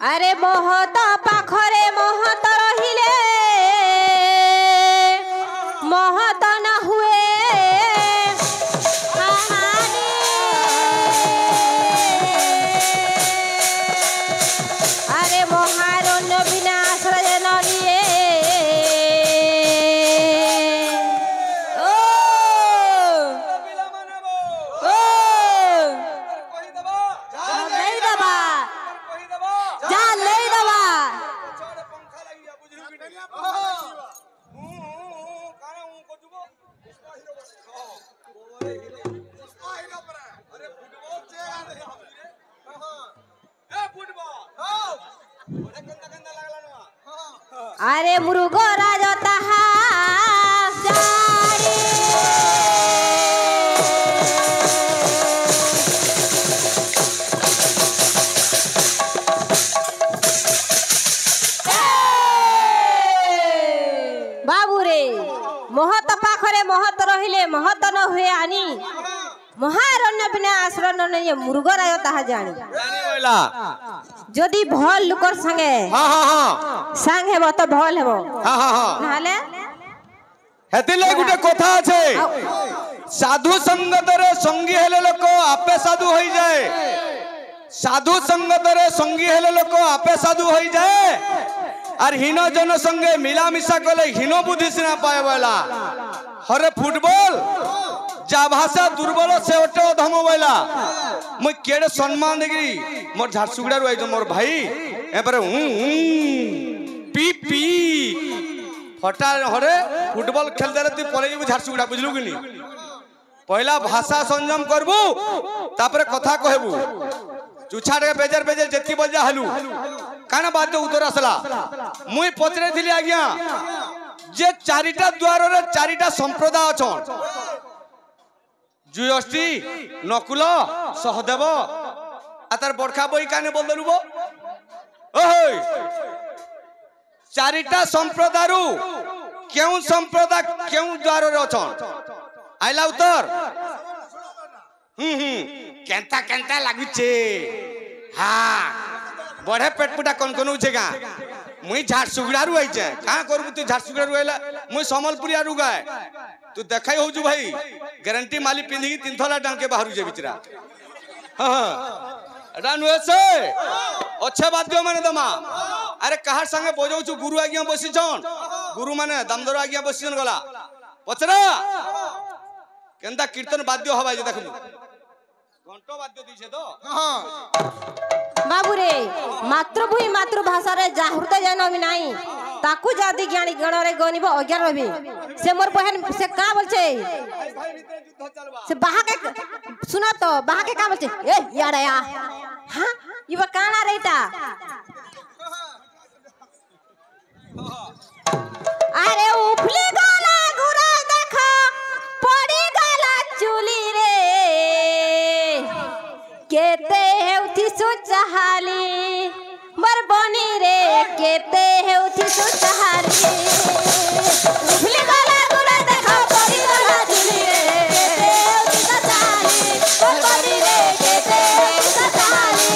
अरे महत पाखरे महत रहिले महत न हुए कहानी। अरे महारण्य विनाश न लिए अरे मुरुगो राजा तहा जारी बाबू रे महत पाखरे महत रहिले महत न हुए आनी महारण्य बिना आश्रय नहीं मुरुगो राजा तहा जानी जदि भल लुकर संगे संग हेबो तो भल हेबो नाले हेतिले गुटे कथा আছে साधु संगत रे संगी हेले लोक आपे साधु होई जाए साधु संगत रे संगी हेले लोक आपे साधु होई जाए और हीन जन संगे मिला मिसा कले हीन बुद्धि सिना पाए बोला हरे फुटबॉल जा भाषा दुर्बल से ओटे धम बोला मुई केड़े सम्मान देगी मोर झारसुगुड़ा रु आइजो मोर भाई एपरे पी पी फटा हरे फुटबॉल खेलते रे तू पले जेबू झारसुगुड़ा बुझलु कि नी पहला भाषा संयम करबू तापरे कथा कहबू चुछाड़े बेजर बेजर जेती बजा हलु काना बात उतर आसला मुई पचरे थिली आज्ञा जे चारिटा द्वार रे चारिटा संप्रदाय अछन जुयष्टि नकुल सहदेव आतार बड़खा बई काने बोल दलुबो ओय चारिटा संप्रदाय रु केउ संप्रदाय केउ द्वार रे अछन आइला उतर केंता केंता लागुचे हां बड़े पेटपुटा कोन कोन उछेगा मुई झारसुगुड़ा रु आइचे का करबु तू झारसुगुड़ा रु आइला मुई संबलपुरिया रु गाय तू देखाई होजु भाई गारंटी माली पिंधी तीन थला डांग के बाहर जे बिचरा हां रानु एसे अच्छे बाद्य माने दमा अरे कहार संगे बजाउ छु गुरु आज्ञा बसी छन गुरु माने दामदर आज्ञा बसी छन गला पचरा केंदा कीर्तन बाद्य हवा जे देखलु घंटो बाद्य दिसे तो हां बाबू रे मातृभूमि मातृभाषा रे जाहृत जानबी नाही ताकू जादी ज्ञानी गण रे गनिबो अज्ञान रहबी से मोर बहन से का बोलछे से बाहा के सुना तो बाहा के का बोलछे ए यार या हां इबा काना रेटा अरे उफली गला गुरा देखा पड़ी गला चुली रे केते हेउथि सुचहाली मर बनी रे केते हेउथि सुचहाली उफली गला गुरा देखा पड़ी गला चुली रे केते हेउथि सुचहाली मर बनी रे केते हेउथि सुचहाली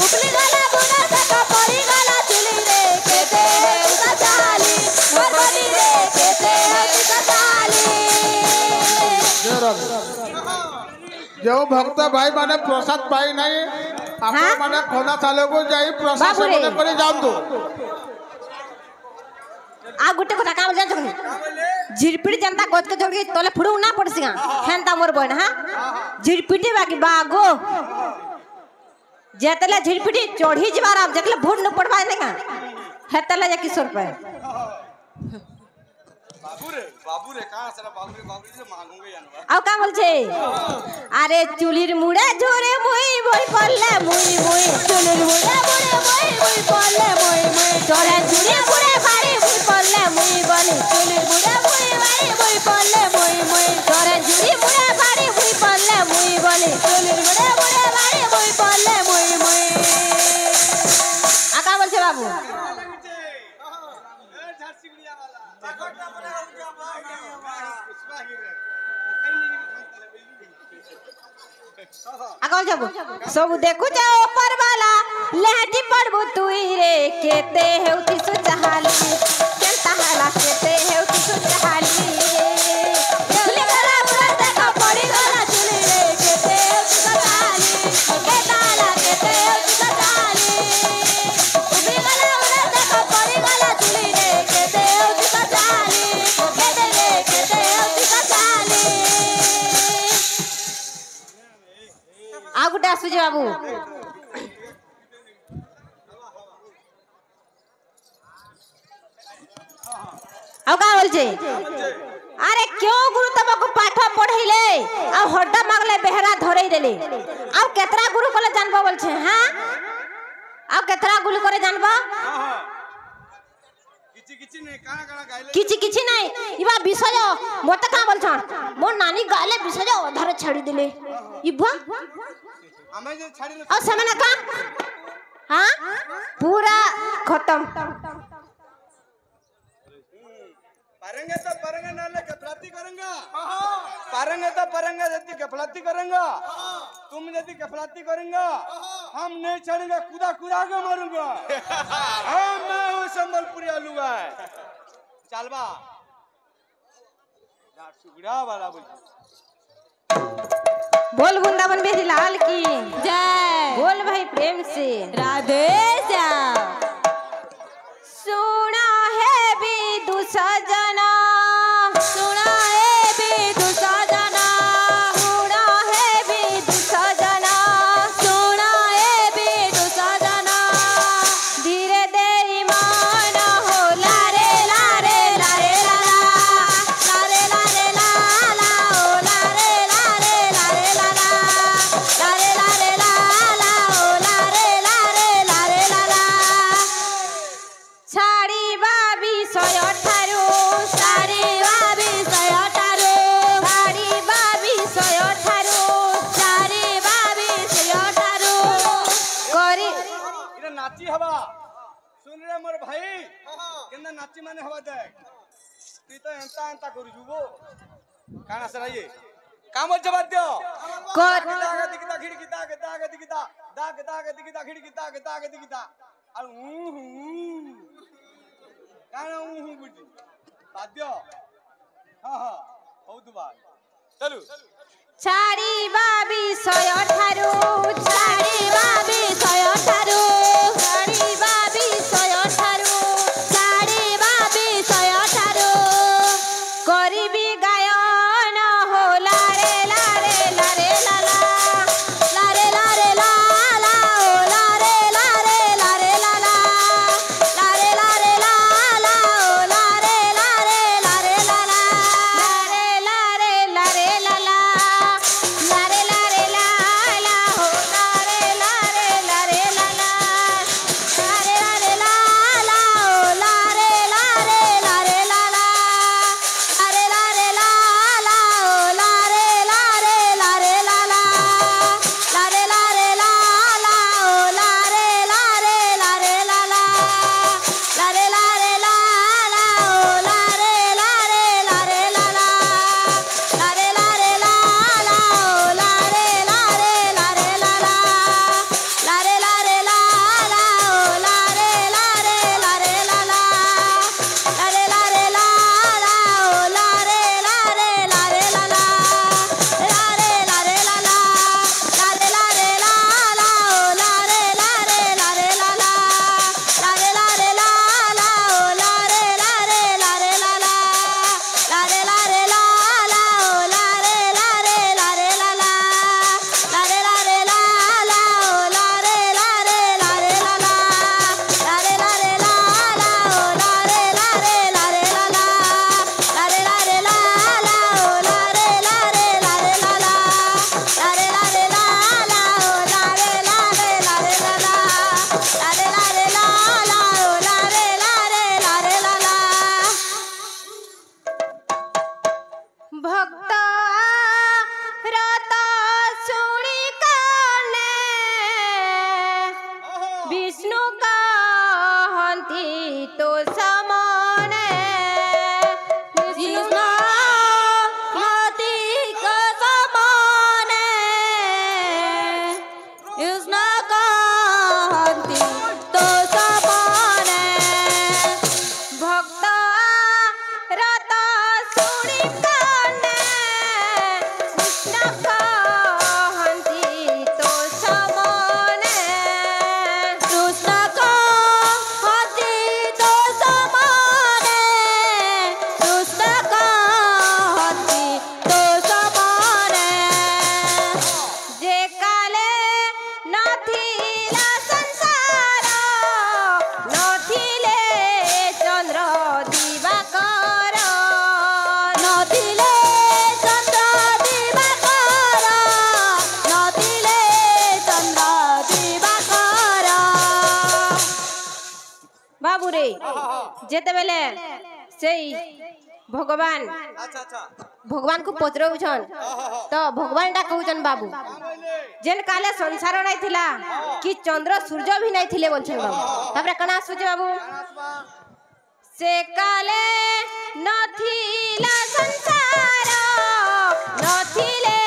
उफली गला गुरा देखा पड़ी गला चुली रे केते हेउथि सुचहाली मर बनी रे केते हेउथि सुचहाली जो भक्त भाई माने प्रसाद पाई नहीं आप माने खोना साले को जाई प्रसाद से माने करे जान दो आ गुटे को टाका जान छनी झिरपिड़ी जनता गोद के जोड़ी तोले फुडू ना पड़सिगा हेंता मोर बहन हां झिरपिड़ी बाकी बागो जेतले झिरपिड़ी चढ़ी जबार अब जेतले भूड न पड़बा नेगा हेतले जा किशोर पे बाबू रे कहां सारा बाबू रे मांगूंगे जानवा आउ का बोल छे अरे चुलिर मुड़े झोरे मुई बोई पल्ले मुई मुई चुलिर मुड़े मुड़े मुई मुई पल्ले मुई मुई चोरे चुलिर मुड़े बाड़ी मुई पल्ले मुई बनी चुलिर मुड़े मुई बाड़ी मुई पल्ले मुई मुई चोरे चुलिर मुड़े बाड़ी मुई पल्ले मुई बनी चुलिर मुड़े मुड़े बाड़ी मुई पल्ले मुई मुई आ का बोल छे बाबू आगो जाबो सब देखु जा ऊपर वाला लहटी पड़बो तुई रे केते हेउती सुचहाली केता हाला केते हेउती सुचहाली चुली गला उड़ा देखा पड़ी गला चुली रे केते हेउती सुचहाली केता हाला केते हेउती सुचहाली चुली गला उड़ा देखा पड़ी गला चुली रे केते हेउती सुचहाली केते रे केते हेउती सुचहाली आ गुटे आसुजी बाबू का बोलछे अरे क्यों गुरु तुमको पाठ पढ़ैले आ हड्डा मागले बेहरा धरई देले आ केतरा गुरु कोले जानबो बोलछे हां आ केतरा गुरु करे जानबो किछि नहीं इबा विषय मोते का बोलछन मोर नानी गाले विषय अधार छाड़ी देले इबा हमें जे छाड़ी आ समेना का हां पूरा खत्म पारेंगे नाले गफलती करेंगे पारेंगे यदि गफलती करेंगे तुम यदि गफलती करेंगे हम नहीं छोड़ेंगे कूदा कूदा के मारूंगा मैं हूँ संबलपुरी आलूगा चलबा सुगड़ा वाला बोल वृंदावन बिहारी लाल की जय बोल भाई प्रेम से राधे श्याम सुना है विदु सजना सुना है विदु सजना सुना है विदु सजना सुना है विदु सजना धीरे देरी मान हो लारे लारे लारे लाला लारे लारे लाला ओ लारे लारे लारे लाला लारे लारे लाला ओ लारे लारे लारे लाला ছাড়ি বাবি 118 ছাড়ি বাবি 118 ছাড়ি বাবি 118 ছাড়ি বাবি 118 করি इधर नाची हवा सुन रे मोर भाई केना नाची माने हवा देख तू तो एंता एंता करू जुबो काना सराइए काम जवाब दियो कर दाग दिखता खिड़की दाग दाग दिखता दाग दाग दिखता खिड़की दाग दाग दिखता और काना बुझी बाध्य हां हां बहुत बार चलो ছাড়ি বাবি 118 ছাড়ি বাবি 118 ছাড়ি বাবি 118 ছাড়ি বাবি 118 করিবি গায়ন হো লারে লারে লারে লালা লারে লারে লালা ও লারে লারে লারে লালা লারে লারে লালা ও লারে লারে লারে লালা লারে লারে লারে লালা লারে লারে লালা ও লারে লারে লারে লালা লারে লারে লালা ও লারে লারে লারে লালা লারে লারে লালা ও লারে লারে লারে লালা লারে লারে লালা ও লারে লারে লারে লালা লারে লারে লালা ও লারে লারে লারে লালা লারে লারে লালা ও লারে লারে লারে লালা লারে লারে লালা ও লারে লারে লারে লালা লারে লারে লালা ও লারে লারে লারে লালা লারে লারে লালা লারে লারে লালা ও লারে লারে লারে লালা লারে লারে লালা ও লারে লারে লারে লালা লারে লারে লালা ও লারে লারে লারে লালা লারে লারে লালা ও লারে লারে লারে লালা লারে লারে লালা ও লারে লারে লারে লালা লারে লারে লালা ও লারে লারে লারে লালা লারে লারে লালা ও লারে লারে লারে লালা লারে লারে লালা ও লারে লারে লারে লালা ভক্ত রত শুনি কানে বিষ্ণু কহন্তি তো সমনে বিষ্ণু কহন্তি তো সমনে बाबू रे जेते बेले सेई भगवान भगवान को पचरौछन तो भगवान डा कहउछन बाबू जेन काले संसार नहीं थिला कि चंद्र सूर्य भी नहीं थिले बोलछन बाबू तापरे कना सूर्य बाबू से काले नथिला संसार नथिले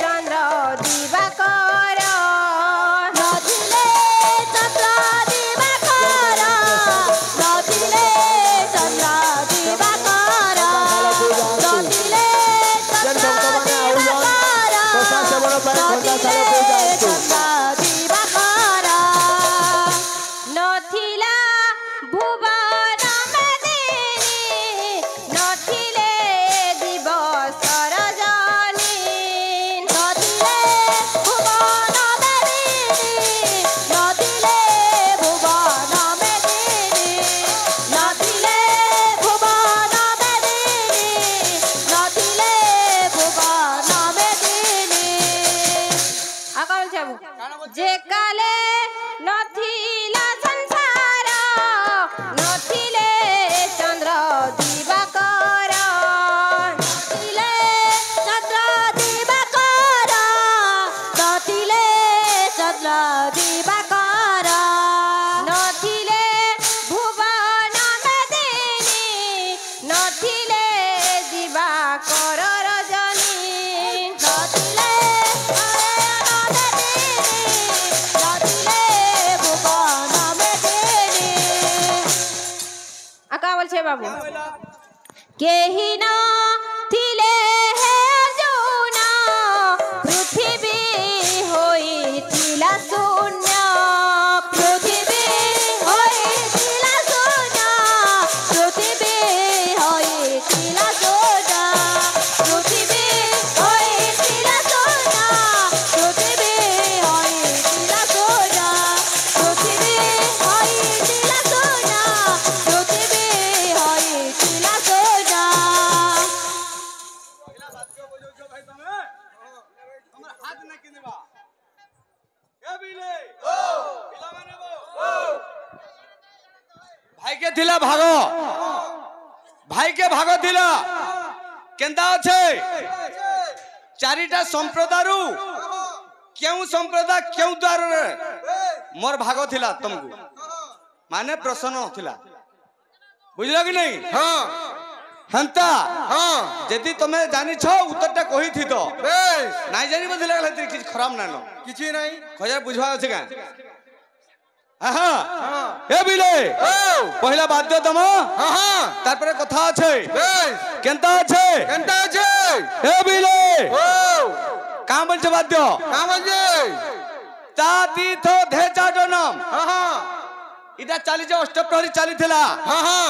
चंद्र दिवाकर नथिले चंद्र दिवाकर नथिले चंद्र दिवाकर नथिले चंद्र दिवाकर नथिले चंद्र दिवाकर नथिला भुवन नथिले दिवस रजनी नथिले भुवन मेदिनी नथिले भुवन मेदिनी नथिले भुवन मेदिनी नथिले भुवन मेदिनी आकाल जाबू जे काले नथिला संसार नथिले चंद्र दिवाकर नथिले चंद्र दिवाकर नथिले चंद्र दिवाकर नथिले भुवन मेदिनी नथिले दिवाकर रजनी नथिले नथिले भुवन मेदिनी आका बोल छे बाबू केही न थिले हे अर्जुन पृथ्वी होइथिला शून्य पृथ्वी होइथिला शून्य पृथ्वी होइथिला शून्य पृथ्वी होइथिला शून्य पृथ्वी होइथिला शून्य पृथ्वी होइथिला शून्य पृथ्वी होइथिला शून्य भाई के थिला भाग भाई के भाग थिला केंदा अच्छे चारिटा संप्रदायरु क्यों संप्रदाय क्यों द्वार रे मोर भाग थिला तुमको माने प्रश्न थिला बुझला कि नहीं हाँ हंता हाँ यदि तुम्हें जानी छो उत्तरटा कही थी तो बेस नहीं जानी बोले लगला किछ खराब ना नो किछि नहीं खजा बुझवा अछि का आहा ए बिले पहिला बाध्य तम हाँ हाँ तारपरे कथा আছে बेस केनता আছে केनता छे ए बिले ओ का बोलছে बाध्य काम जे ता तीर्थ धेचाटनम हाँ हाँ इटा चाली जे अष्टप्रहरी चाली थिला हाँ हाँ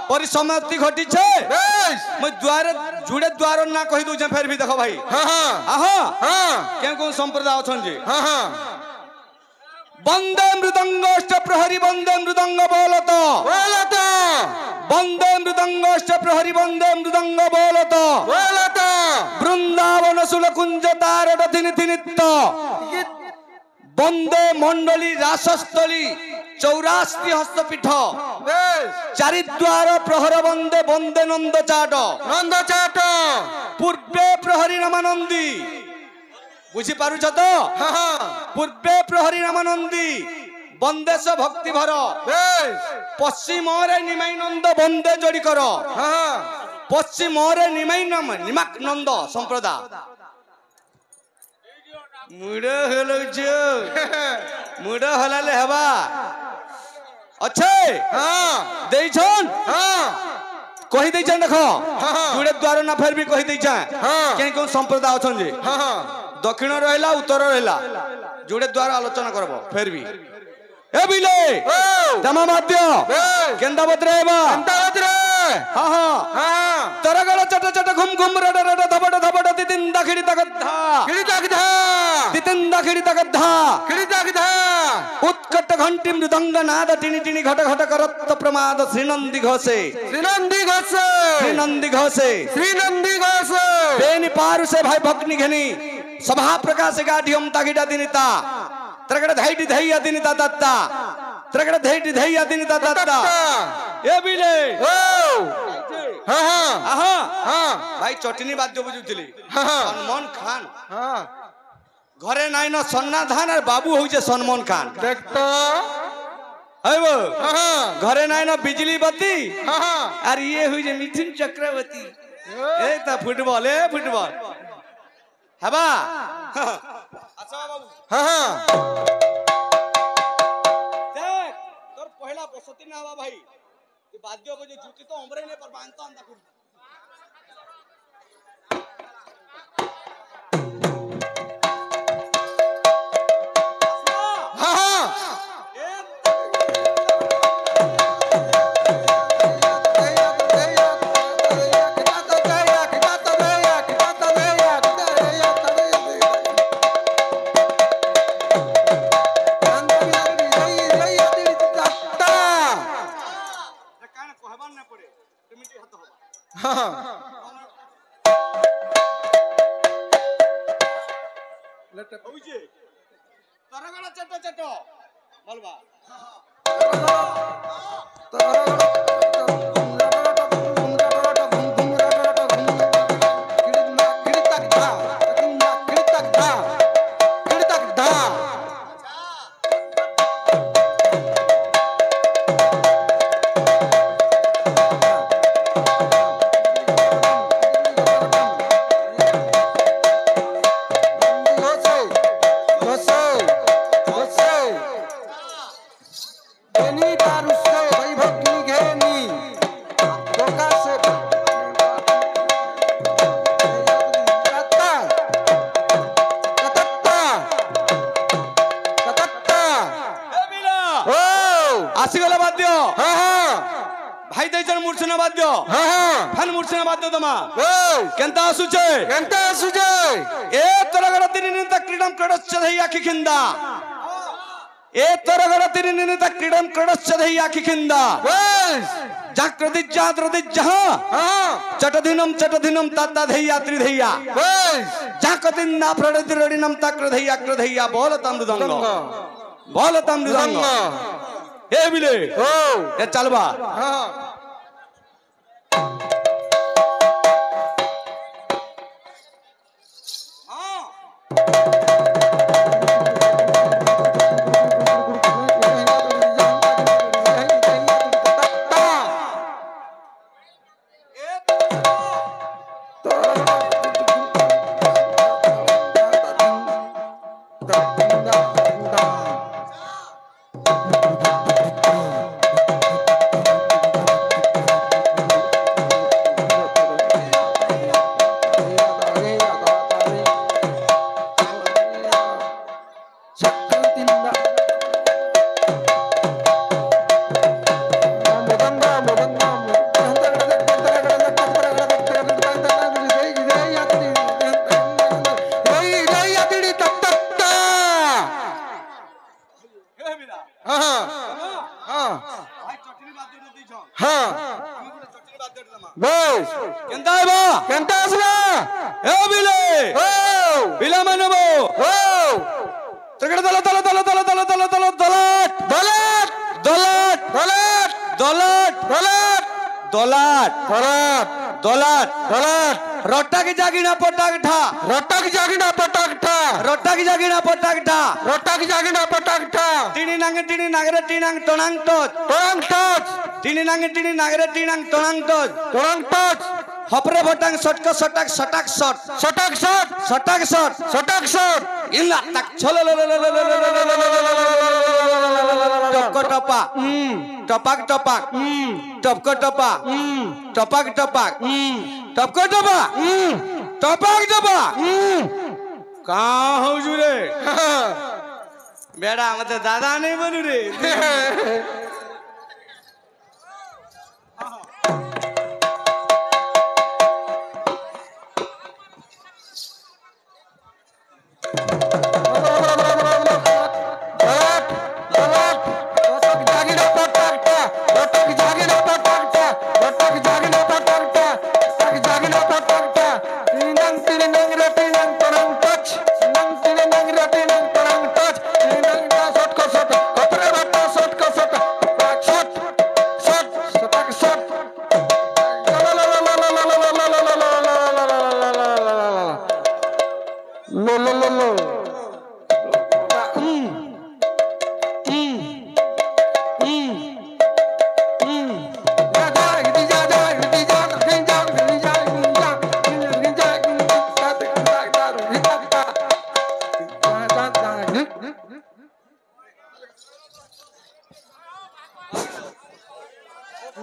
परिसमाप्ति घटी छे बेस मैं द्वार जुड़े द्वार ना कहि दउ जे फेर भी देखो भाई हाँ हाँ आहा हाँ केन कोन संप्रदाय अछन जी हाँ हाँ वंदे मृदंगष्ट प्रहरी वंदे मृदंग बोलत बोलत वंदे मृदंगष्ट प्रहरी वंदे मृदंग बोलत बोलत वृंदावन सुलकुंज तारड थिनि थिनित्त वंदे मंडली रासस्थली 84 हस्तपीठ बेस चारिद्वार प्रहर वंदे वंदे नंद चाट नंद चाट पूर्वे प्रहरी रामानंदी बुझी पारुछ तो हाँ हाँ पूर्वे प्रहरी रामानंदी बंदेश भक्ति भर बेस पश्चिम रे निमाई नंद बंदे जोड़ी कर हाँ पश्चिम रे निमाई नम निमाक नंद संप्रदाय मुड़ हलौछ मुड़ हलाले हवा अच्छे हाँ देइछन हाँ कहि देइछन देखो हाँ। जुड़े द्वार ना फेर भी कहि देइछन हाँ। केन कोन संप्रदाय अछन जे हाँ हाँ दक्षिण रहला उत्तर रहला जुड़े द्वार आलोचना करबो फेर भी ए बिले जमा माध्य केंदा बत्रेबा अंतरद्र हां हां हाँ तरगड़ चट चट घुम घुम रड रड धबड धबड तितिन दाखिडी तगद्धा किड़ी तगधा तितिन दाखिडी तगद्धा किड़ी तगधा उत्कट घंटी मृदंग नाद टिनी टिनी घट घट करत प्रमाद श्रीनंदी घोषे श्रीनंदी घोषे श्रीनंदी घोषे श्रीनंदी घोषे बेनी पारु से भाई भक्ति घेनी सभा प्रकाश गाढ़ियम तागिडा दिनिता तरगड़ धाइडी धैया दिनिता दत्ता त्रगड़ धेई धेई आदिन दादा ए बिले ओ हां हां आहा हां भाई चटनी बाद्य बुझुथिली हाँ। सलमान खान हां घरे नाइन सन्ना धान और बाबू होइछे सलमान खान देख तो आइबो हां घरे नाइन बिजली बत्ती हां और ये होइछे मिथुन चक्रवर्ती ए ता फुटबॉल हबा अच्छा बाबू हां देख तोर पहला बसती ना हवा भाई तू बाद्य बजे जूती तो हमरे ने पर बांधता अंदा कुछ हां कान कहबान ना पड़े मिटी हाथ होबा हां होइछे तरगड़ा चट चट बोलबा आसीगला बाद्य भाई दैचन मूर्छना बाद्य फन मूर्छना बाद्य तमा केंता आसुचे ए तरगड़ तिरिनित क्रीडम कडच्च धैया किखिंदा ए तरगड़ तिरिनित क्रीडम कडच्च धैया किखिंदा जाक्रदिज्जाद्रदिज्जह चटधिनम ताता धैया त्रिधैया जाकतिन्ना प्रडतिरडिनम तक्रधैया क्रधैया बोलतम मृदंग ए बिले ए चलबा रोटा की जागिना पटाक ठा टिनी नागरे टिनांग टोनांग टोच टिनी नागरे टिनांग टोनांग टोच हपरे भटांग सटक सटाक शॉट इल्ला तक छलो टपक टपाक कहाँ हो जुरे बेड़ा मतलब दादा नहीं बनू रे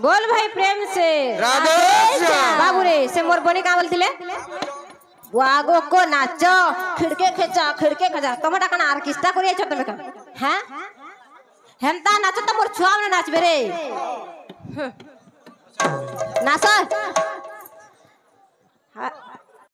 बोल भाई प्रेम से राधे श्याम। बाबू रे से मोर बनी का बोलतिले वागो को नाचो खिड़के खेचा तमटा कना ऑर्केस्ट्रा करिया छ तमे का हैं हेंता नाचो त मोर छुआ में नाचबे रे नाच